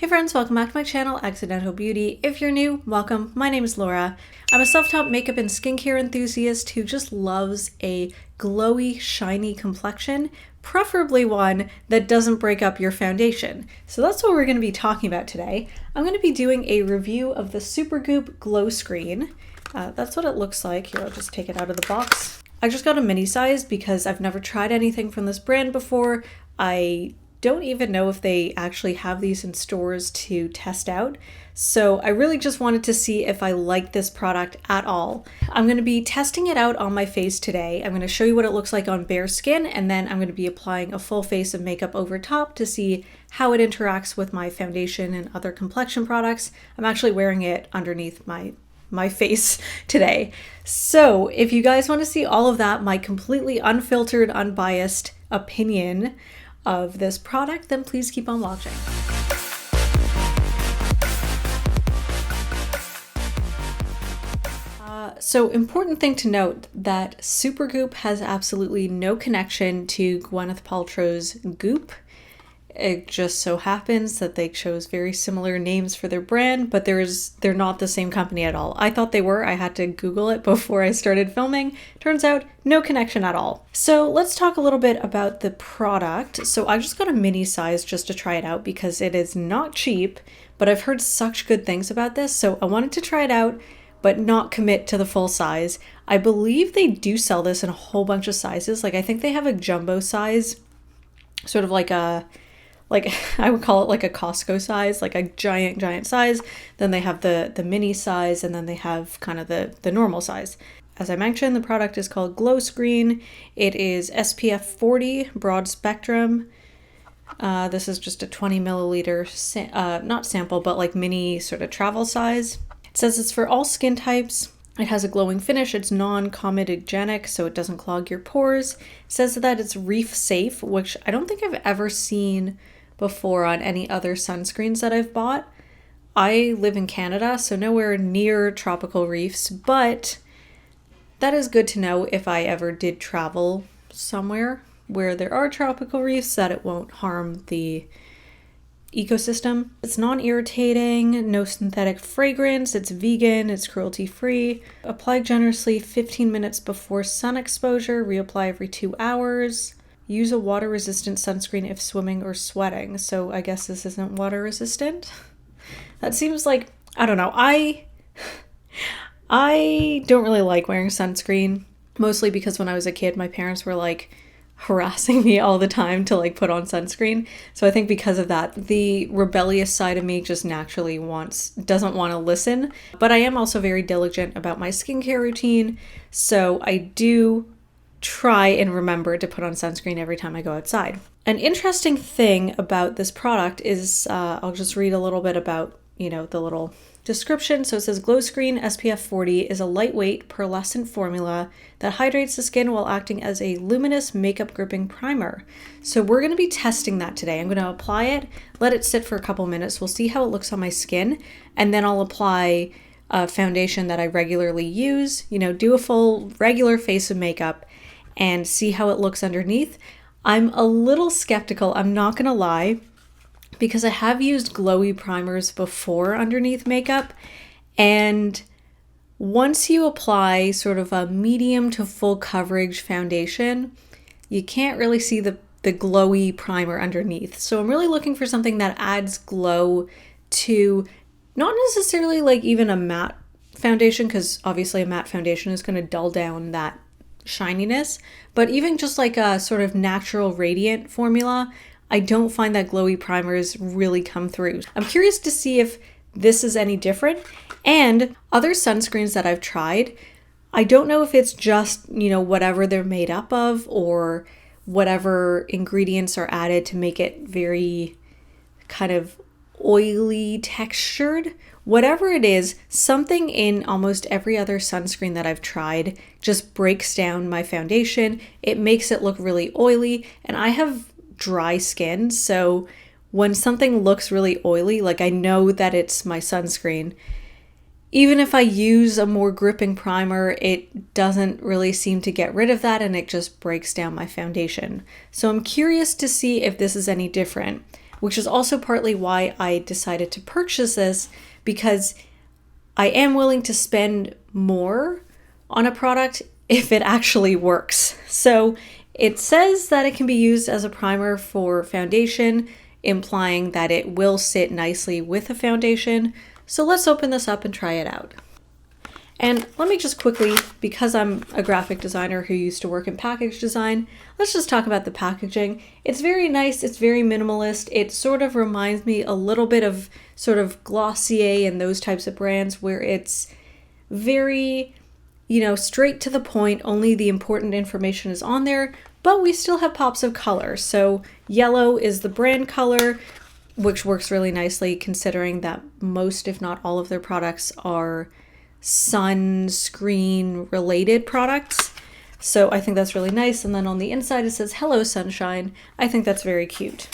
Hey friends, welcome back to my channel, Accidental Beauty. If you're new, welcome. My name is Laura. I'm a self-taught makeup and skincare enthusiast who just loves a glowy, shiny complexion, preferably one that doesn't break up your foundation. So that's what we're going to be talking about today. I'm going to be doing a review of the Supergoop Glowscreen. That's what it looks like. Here, I'll just take it out of the box. I just got a mini size because I've never tried anything from this brand before. I don't even know if they actually have these in stores to test out. So I really just wanted to see if I like this product at all. I'm going to be testing it out on my face today. I'm going to show you what it looks like on bare skin, and then I'm going to be applying a full face of makeup over top to see how it interacts with my foundation and other complexion products. I'm actually wearing it underneath my face today. So if you guys want to see all of that, my completely unfiltered, unbiased opinion of this product, then please keep on watching. So important thing to note that Supergoop has absolutely no connection to Gwyneth Paltrow's Goop. It just so happens that they chose very similar names for their brand, but they're not the same company at all. I thought they were. I had to Google it before I started filming. Turns out, no connection at all. So let's talk a little bit about the product. So I just got a mini size just to try it out because it is not cheap, but I've heard such good things about this, so I wanted to try it out, but not commit to the full size. I believe they do sell this in a whole bunch of sizes. Like I think they have a jumbo size, sort of like I would call it like a Costco size, like a giant size. Then they have the mini size, and then they have kind of the normal size. As I mentioned, the product is called Glowscreen. It is SPF 40 broad spectrum. This is just a 20 milliliter, not sample, but like mini sort of travel size. It says it's for all skin types. It has a glowing finish. It's non-comedogenic, so it doesn't clog your pores. It says that it's Reef Safe, which I don't think I've ever seen before on any other sunscreens that I've bought. I live in Canada, so nowhere near tropical reefs, but that is good to know if I ever did travel somewhere where there are tropical reefs, that it won't harm the ecosystem. It's non-irritating, no synthetic fragrance, it's vegan, it's cruelty-free. Apply generously 15 minutes before sun exposure, reapply every 2 hours. Use a water-resistant sunscreen if swimming or sweating. So I guess this isn't water-resistant? That seems like, I don't know, I don't really like wearing sunscreen, mostly because when I was a kid, my parents were like harassing me all the time to like put on sunscreen. So I think because of that, the rebellious side of me just naturally doesn't want to listen. But I am also very diligent about my skincare routine. So I do try and remember to put on sunscreen every time I go outside. An interesting thing about this product is, I'll just read a little bit about, the little description. So it says Glowscreen SPF 40 is a lightweight pearlescent formula that hydrates the skin while acting as a luminous makeup gripping primer. So we're going to be testing that today. I'm going to apply it, let it sit for a couple minutes. We'll see how it looks on my skin, and then I'll apply a foundation that I regularly use, do a full regular face of makeup and see how it looks underneath. I'm a little skeptical, I'm not going to lie, because I have used glowy primers before underneath makeup, and once you apply sort of a medium to full coverage foundation, you can't really see the glowy primer underneath. So I'm really looking for something that adds glow to not necessarily like even a matte foundation, because obviously a matte foundation is going to dull down that shininess, but even just like a sort of natural radiant formula, I don't find that glowy primers really come through. I'm curious to see if this is any different. And other sunscreens that I've tried, I don't know if it's just, whatever they're made up of or whatever ingredients are added to make it very kind of oily textured. Whatever it is, something in almost every other sunscreen that I've tried just breaks down my foundation. It makes it look really oily, and I have dry skin, so when something looks really oily, like I know that it's my sunscreen. Even if I use a more gripping primer, it doesn't really seem to get rid of that, and it just breaks down my foundation. So I'm curious to see if this is any different. which is also partly why I decided to purchase this, because I am willing to spend more on a product if it actually works. So it says that it can be used as a primer for foundation, implying that it will sit nicely with a foundation. So let's open this up and try it out. And let me just quickly, because I'm a graphic designer who used to work in package design, let's just talk about the packaging. It's very nice, it's very minimalist. It sort of reminds me a little bit of sort of Glossier and those types of brands where it's very, straight to the point, only the important information is on there, but we still have pops of color. So yellow is the brand color, which works really nicely considering that most, if not all of their products are sunscreen related products. So I think that's really nice. And then on the inside it says "Hello Sunshine." I think that's very cute.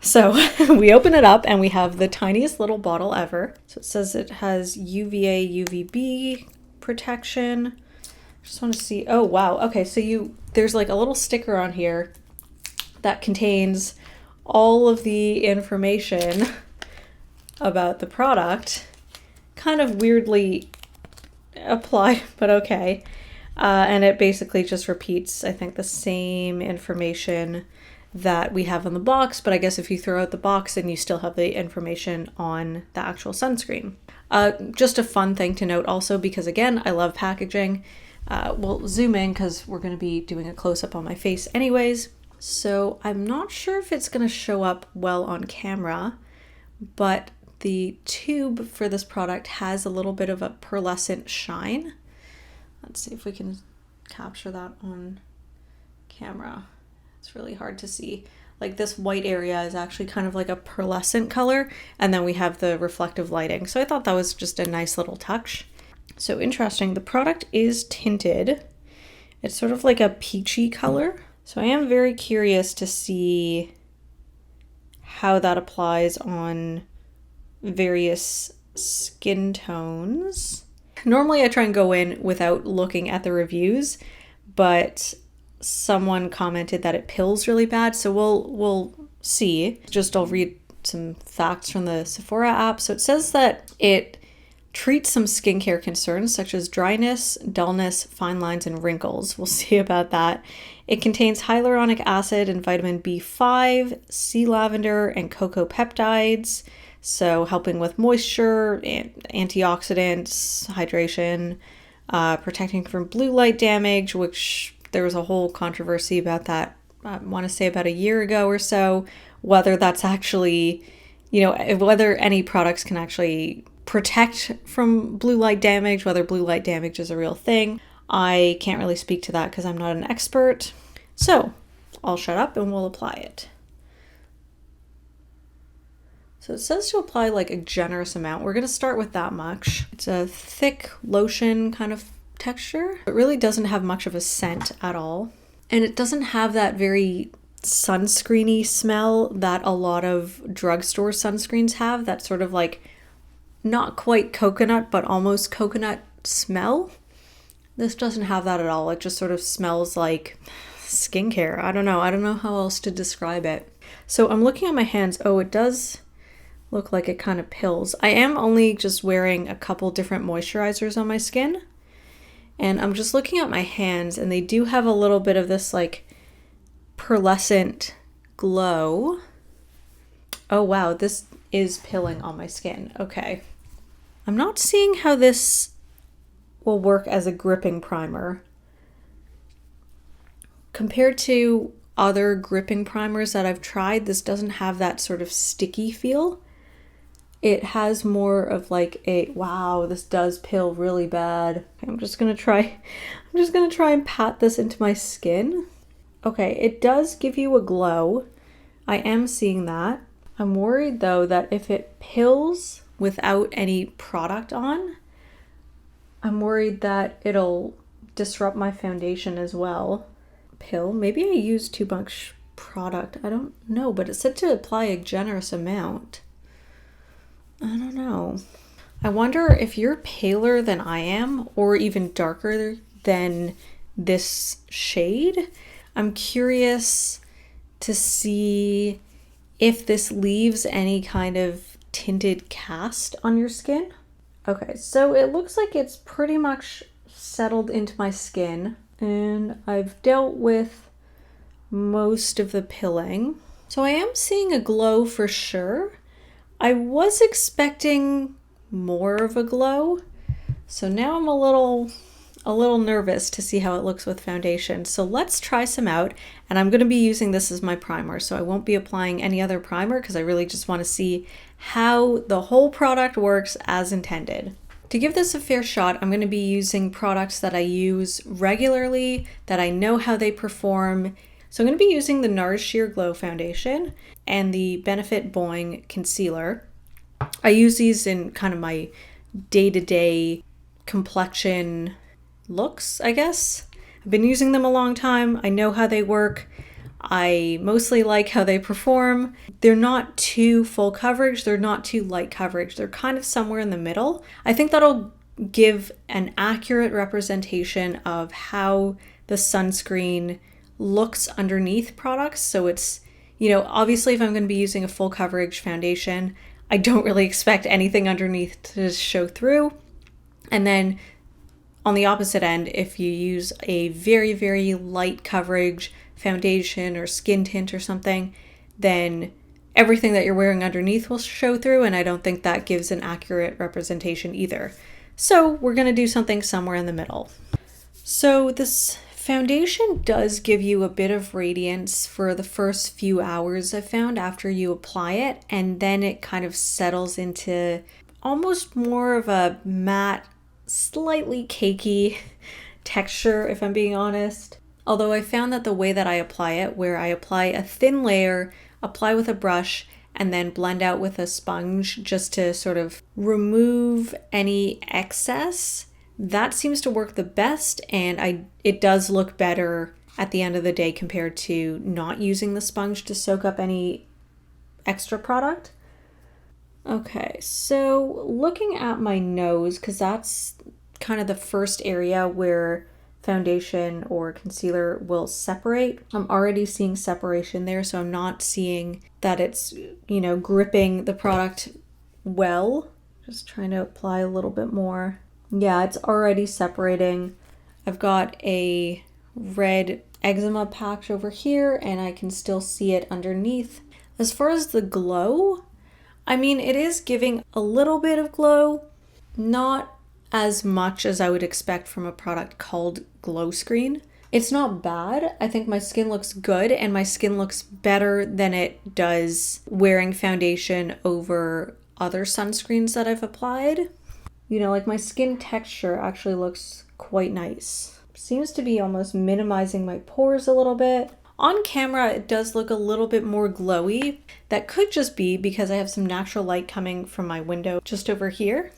So we open it up and we have the tiniest little bottle ever. So it says it has UVA, UVB protection. Just want to see. Oh wow. Okay, so there's like a little sticker on here that contains all of the information about the product. Kind of weirdly applied, but okay. And it basically just repeats, I think, the same information that we have on the box, but I guess if you throw out the box, then you still have the information on the actual sunscreen. Just a fun thing to note also, because again, I love packaging. We'll zoom in because we're going to be doing a close-up on my face anyways. So I'm not sure if it's going to show up well on camera, but the tube for this product has a little bit of a pearlescent shine. Let's see if we can capture that on camera. It's really hard to see. Like this white area is actually kind of like a pearlescent color, and then we have the reflective lighting. So I thought that was just a nice little touch. So interesting. The product is tinted. It's sort of like a peachy color. So I am very curious to see how that applies on various skin tones. Normally I try and go in without looking at the reviews, but someone commented that it pills really bad, so we'll see. I'll read some facts from the Sephora app. So it says that it treats some skincare concerns such as dryness, dullness, fine lines, and wrinkles. We'll see about that. It contains hyaluronic acid and vitamin B5, sea lavender, and cocoa peptides. So helping with moisture, antioxidants, hydration, protecting from blue light damage, which there was a whole controversy about that, I want to say about a year ago or so, whether that's actually, whether any products can actually protect from blue light damage, whether blue light damage is a real thing. I can't really speak to that because I'm not an expert. So I'll shut up and we'll apply it. So it says to apply like a generous amount. We're going to start with that much. It's a thick lotion kind of texture. It really doesn't have much of a scent at all. And it doesn't have that very sunscreeny smell that a lot of drugstore sunscreens have. That sort of like not quite coconut, but almost coconut smell. This doesn't have that at all. It just sort of smells like skincare. I don't know how else to describe it. So I'm looking at my hands. Oh, it does look like it kind of pills. I am only just wearing a couple different moisturizers on my skin. And I'm just looking at my hands, and they do have a little bit of this like pearlescent glow. Oh wow, this is pilling on my skin. Okay. I'm not seeing how this will work as a gripping primer. Compared to other gripping primers that I've tried, this doesn't have that sort of sticky feel. It has more of like a, wow, this does pill really bad. I'm just gonna try and pat this into my skin. Okay, it does give you a glow. I am seeing that. I'm worried though that if it pills without any product on, I'm worried that it'll disrupt my foundation as well. Pill, maybe I used too much product. I don't know, but it said to apply a generous amount. I don't know. I wonder if you're paler than I am, or even darker than this shade. I'm curious to see if this leaves any kind of tinted cast on your skin. Okay, so it looks like it's pretty much settled into my skin, and I've dealt with most of the pilling. So I am seeing a glow for sure. I was expecting more of a glow, so now I'm a little nervous to see how it looks with foundation. So let's try some out, and I'm going to be using this as my primer, so I won't be applying any other primer because I really just want to see how the whole product works as intended. To give this a fair shot, I'm going to be using products that I use regularly, that I know how they perform. So I'm going to be using the NARS Sheer Glow Foundation and the Benefit Boing Concealer. I use these in kind of my day-to-day complexion looks, I guess. I've been using them a long time. I know how they work. I mostly like how they perform. They're not too full coverage. They're not too light coverage. They're kind of somewhere in the middle. I think that'll give an accurate representation of how the sunscreen looks underneath products. So it's, you know, obviously if I'm going to be using a full coverage foundation, I don't really expect anything underneath to show through. And then on the opposite end, if you use a very, very light coverage foundation or skin tint or something, then everything that you're wearing underneath will show through, and I don't think that gives an accurate representation either. So we're going to do something somewhere in the middle. So this foundation does give you a bit of radiance for the first few hours, I found, after you apply it, and then it kind of settles into almost more of a matte, slightly cakey texture, if I'm being honest. Although I found that the way that I apply it, where I apply a thin layer, apply with a brush, and then blend out with a sponge just to sort of remove any excess, that seems to work the best, and it does look better at the end of the day compared to not using the sponge to soak up any extra product. Okay, so looking at my nose, because that's kind of the first area where foundation or concealer will separate. I'm already seeing separation there, so I'm not seeing that it's, you know, gripping the product well. Just trying to apply a little bit more. Yeah, it's already separating. I've got a red eczema patch over here, and I can still see it underneath. As far as the glow, I mean, it is giving a little bit of glow, not as much as I would expect from a product called Glowscreen. It's not bad. I think my skin looks good, and my skin looks better than it does wearing foundation over other sunscreens that I've applied. You know, like my skin texture actually looks quite nice. Seems to be almost minimizing my pores a little bit. On camera, it does look a little bit more glowy. That could just be because I have some natural light coming from my window just over here.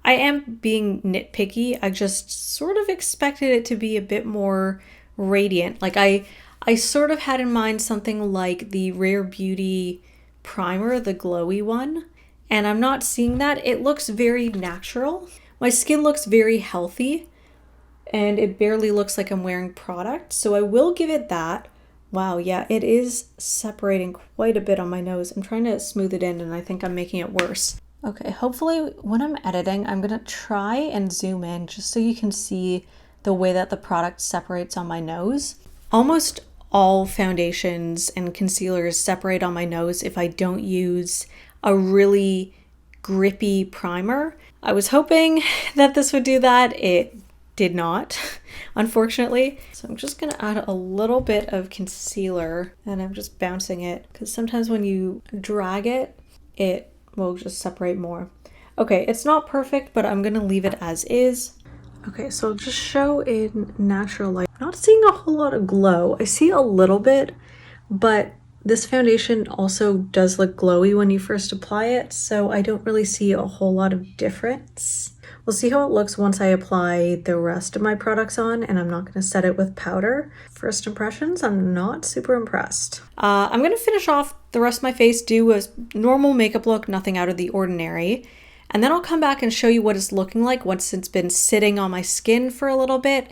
I am being nitpicky. I just sort of expected it to be a bit more radiant. Like I sort of had in mind something like the Rare Beauty primer, the glowy one, and I'm not seeing that. It looks very natural. My skin looks very healthy, and it barely looks like I'm wearing product, so I will give it that. Wow, yeah, it is separating quite a bit on my nose. I'm trying to smooth it in, and I think I'm making it worse. Okay, hopefully when I'm editing, I'm gonna try and zoom in just so you can see the way that the product separates on my nose. Almost all foundations and concealers separate on my nose if I don't use a really grippy primer. I was hoping that this would do that. It did not, unfortunately. So I'm just gonna add a little bit of concealer, and I'm just bouncing it because sometimes when you drag it, it will just separate more. Okay, it's not perfect, but I'm gonna leave it as is. Okay, so I'll just show in natural light. I'm not seeing a whole lot of glow. I see a little bit, but this foundation also does look glowy when you first apply it, so I don't really see a whole lot of difference. We'll see how it looks once I apply the rest of my products on, and I'm not going to set it with powder. First impressions, I'm not super impressed. I'm going to finish off the rest of my face, do a normal makeup look, nothing out of the ordinary, and then I'll come back and show you what it's looking like once it's been sitting on my skin for a little bit,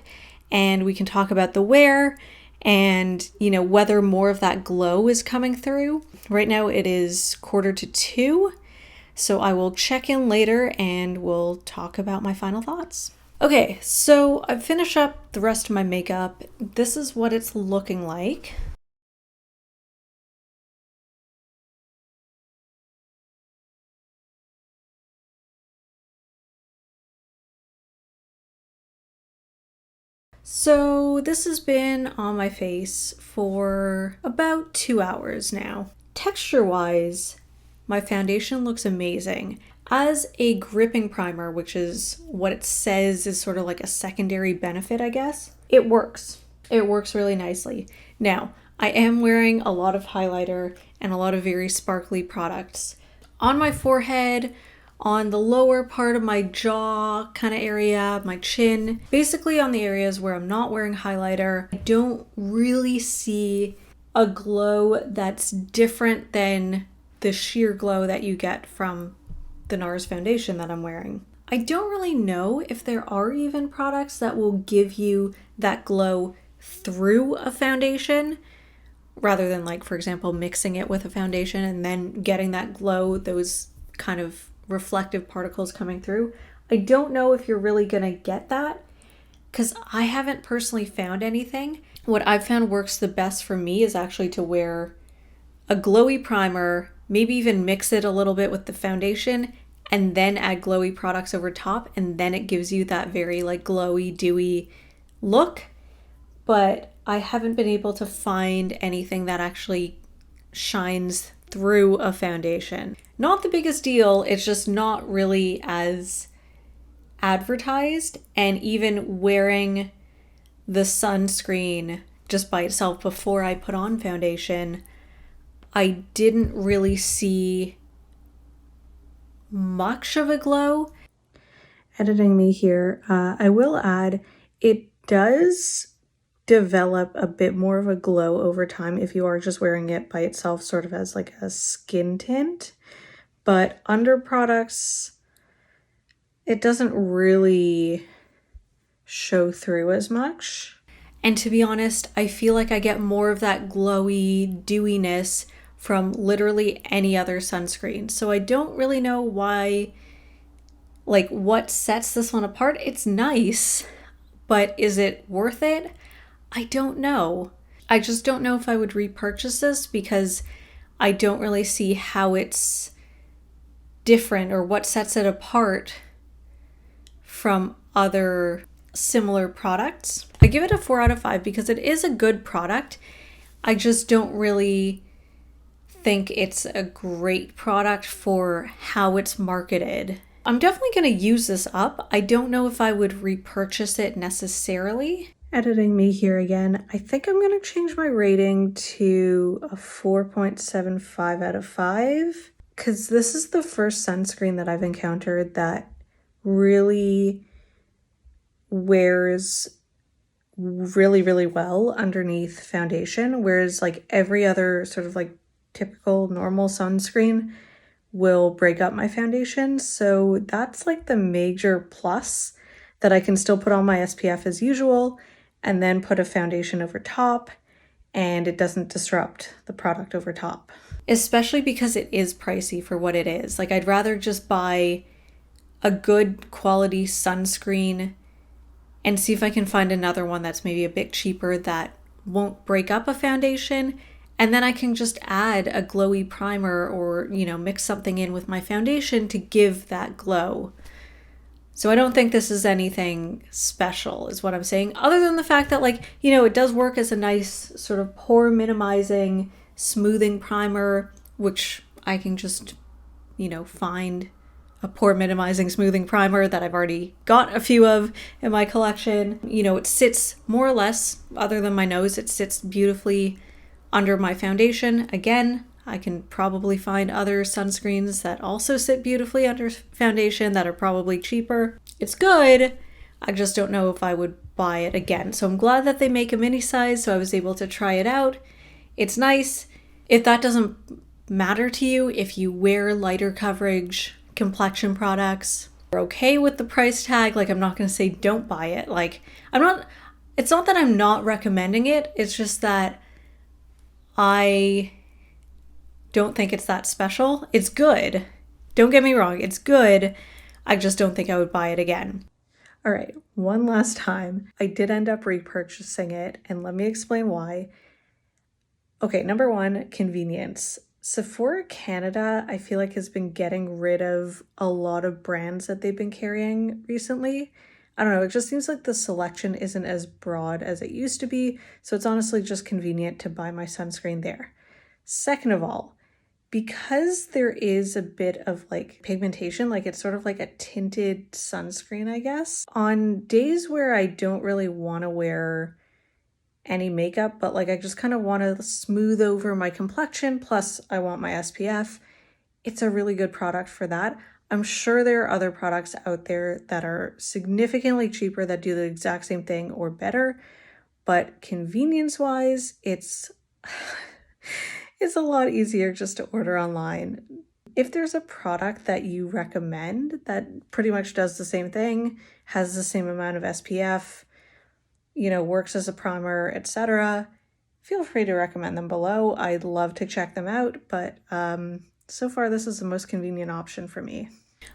and we can talk about the wear and, whether more of that glow is coming through. Right now it is 1:45, so I will check in later and we'll talk about my final thoughts. Okay, so I've finished up the rest of my makeup. This is what it's looking like. So this has been on my face for about 2 hours now. Texture-wise, my foundation looks amazing. As a gripping primer, which is what it says is sort of like a secondary benefit, I guess, it works. It works really nicely. Now, I am wearing a lot of highlighter and a lot of very sparkly products on my forehead, on the lower part of my jaw kind of area, my chin, basically on the areas where I'm not wearing highlighter. I don't really see a glow that's different than the sheer glow that you get from the NARS foundation that I'm wearing. I don't really know if there are even products that will give you that glow through a foundation, rather than, like, for example, mixing it with a foundation and then getting that glow, those kind of reflective particles coming through. I don't know if you're really gonna get that, because I haven't personally found anything. What I've found works the best for me is actually to wear a glowy primer, maybe even mix it a little bit with the foundation, and then add glowy products over top, and then it gives you that very like glowy, dewy look. But I haven't been able to find anything that actually shines through a foundation. Not the biggest deal, it's just not really as advertised, and even wearing the sunscreen just by itself before I put on foundation, I didn't really see much of a glow. Editing me here, I will add, it does develop a bit more of a glow over time if you are just wearing it by itself, sort of as like a skin tint. But under products, it doesn't really show through as much. And to be honest, I feel like I get more of that glowy dewiness from literally any other sunscreen. So I don't really know why, like, what sets this one apart. It's nice, but is it worth it? I don't know. I just don't know if I would repurchase this, because I don't really see how it's different or what sets it apart from other similar products. I give it a 4 out of 5 because it is a good product. I just don't really think it's a great product for how it's marketed. I'm definitely going to use this up. I don't know if I would repurchase it necessarily. Editing me here again. I think I'm going to change my rating to a 4.75 out of 5, because this is the first sunscreen that I've encountered that really wears really, really well underneath foundation, whereas like every other sort of like typical normal sunscreen will break up my foundation. So that's like the major plus, that I can still put on my SPF as usual and then put a foundation over top, and it doesn't disrupt the product over top. Especially because it is pricey for what it is. Like, I'd rather just buy a good quality sunscreen and see if I can find another one that's maybe a bit cheaper that won't break up a foundation, and then I can just add a glowy primer or, mix something in with my foundation to give that glow. So I don't think this is anything special, is what I'm saying, other than the fact that, it does work as a nice sort of pore minimizing, smoothing primer, which I can just, find a pore minimizing smoothing primer that I've already got a few of in my collection. It sits more or less, other than my nose, it sits beautifully under my foundation. Again, I can probably find other sunscreens that also sit beautifully under foundation that are probably cheaper. It's good. I just don't know if I would buy it again. So I'm glad that they make a mini size, so I was able to try it out. It's nice. If that doesn't matter to you, if you wear lighter coverage complexion products, you're okay with the price tag, I'm not going to say don't buy it. It's not that I'm not recommending it, it's just that I don't think it's that special. It's good. Don't get me wrong, it's good. I just don't think I would buy it again. All right, one last time. I did end up repurchasing it, and let me explain why. Okay, number one, convenience. Sephora Canada, I feel like, has been getting rid of a lot of brands that they've been carrying recently. I don't know, it just seems like the selection isn't as broad as it used to be, so it's honestly just convenient to buy my sunscreen there. Second of all, because there is a bit of like pigmentation, like it's sort of like a tinted sunscreen, I guess. On days where I don't really want to wear any makeup, but like I just kind of want to smooth over my complexion, plus I want my SPF, it's a really good product for that. I'm sure there are other products out there that are significantly cheaper that do the exact same thing or better, but convenience-wise, it's a lot easier just to order online. If there's a product that you recommend that pretty much does the same thing, has the same amount of SPF, works as a primer, etc., feel free to recommend them below. I'd love to check them out, but so far this is the most convenient option for me.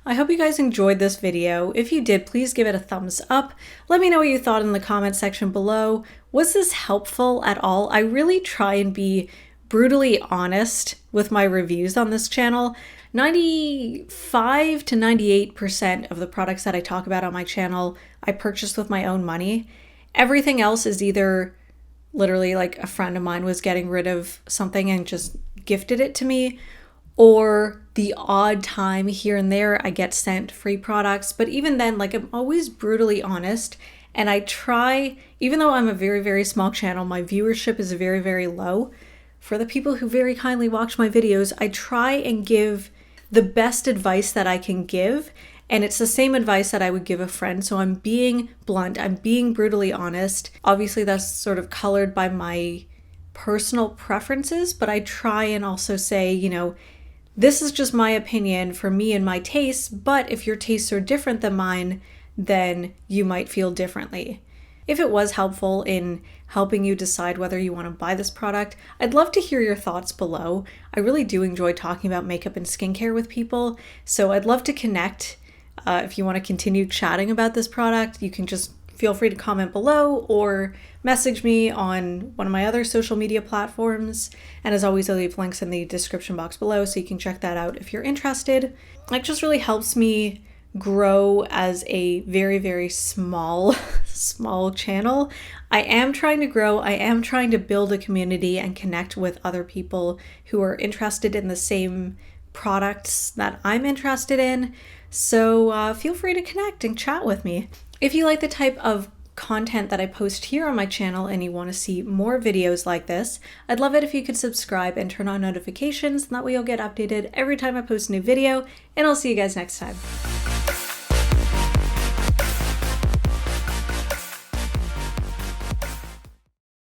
I hope you guys enjoyed this video. If you did, please give it a thumbs up. Let me know what you thought in the comment section below. Was this helpful at all? I really try and be brutally honest with my reviews on this channel. 95 to 98% of the products that I talk about on my channel, I purchased with my own money. Everything else is either literally like a friend of mine was getting rid of something and just gifted it to me, or the odd time here and there I get sent free products. But even then, like, I'm always brutally honest, and I try, even though I'm a very, very small channel, my viewership is very, very low. For the people who very kindly watch my videos, I try and give the best advice that I can give, and it's the same advice that I would give a friend. So I'm being blunt, I'm being brutally honest. Obviously that's sort of colored by my personal preferences, but I try and also say, this is just my opinion for me and my tastes, but if your tastes are different than mine, then you might feel differently. If it was helpful in helping you decide whether you want to buy this product, I'd love to hear your thoughts below. I really do enjoy talking about makeup and skincare with people, so I'd love to connect. If you want to continue chatting about this product, you can just feel free to comment below or message me on one of my other social media platforms. And as always, I'll leave links in the description box below so you can check that out if you're interested. It just really helps me grow as a very, very small channel. I am trying to grow. I am trying to build a community and connect with other people who are interested in the same products that I'm interested in. So feel free to connect and chat with me. If you like the type of content that I post here on my channel and you want to see more videos like this, I'd love it if you could subscribe and turn on notifications, and that way you'll get updated every time I post a new video, and I'll see you guys next time.